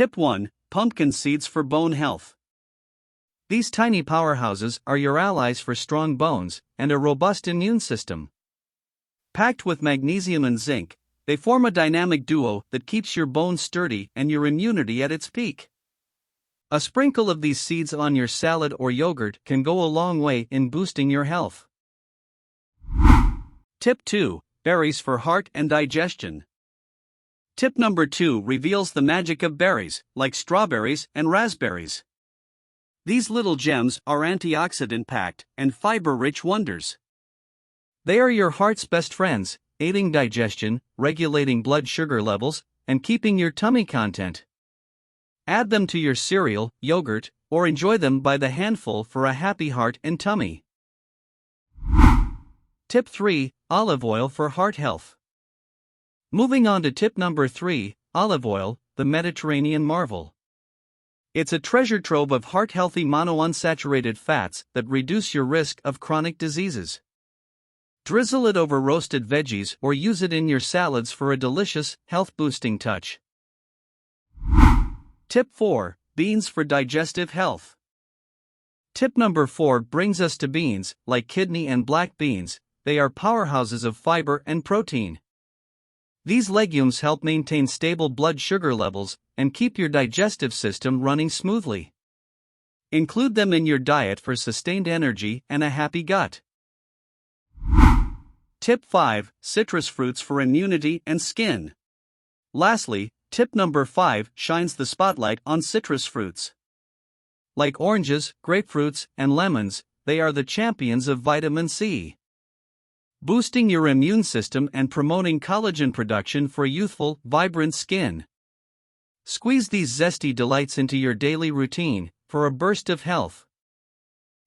Tip 1: Pumpkin seeds for bone health. These tiny powerhouses are your allies for strong bones and a robust immune system. Packed with magnesium and zinc, they form a dynamic duo that keeps your bones sturdy and your immunity at its peak. A sprinkle of these seeds on your salad or yogurt can go a long way in boosting your health. Tip 2: Berries for heart and digestion. Tip number 2 reveals the magic of berries, like strawberries and raspberries. These little gems are antioxidant-packed and fiber-rich wonders. They are your heart's best friends, aiding digestion, regulating blood sugar levels, and keeping your tummy content. Add them to your cereal, yogurt, or enjoy them by the handful for a happy heart and tummy. Tip 3: Olive oil for heart health. Moving on to tip number 3, olive oil, the Mediterranean marvel. It's a treasure trove of heart-healthy monounsaturated fats that reduce your risk of chronic diseases. Drizzle it over roasted veggies or use it in your salads for a delicious, health-boosting touch. Tip 4: Beans for digestive health. Tip number 4 brings us to beans, like kidney and black beans. They are powerhouses of fiber and protein. These legumes help maintain stable blood sugar levels and keep your digestive system running smoothly. Include them in your diet for sustained energy and a happy gut. Tip 5: Citrus fruits for immunity and skin. Lastly, tip number 5 shines the spotlight on citrus fruits. Like oranges, grapefruits, and lemons, they are the champions of vitamin C, boosting your immune system and promoting collagen production for youthful, vibrant skin. Squeeze these zesty delights into your daily routine for a burst of health.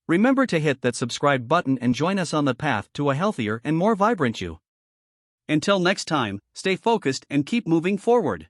Remember to hit that subscribe button and join us on the path to a healthier and more vibrant you. Until next time, stay focused and keep moving forward.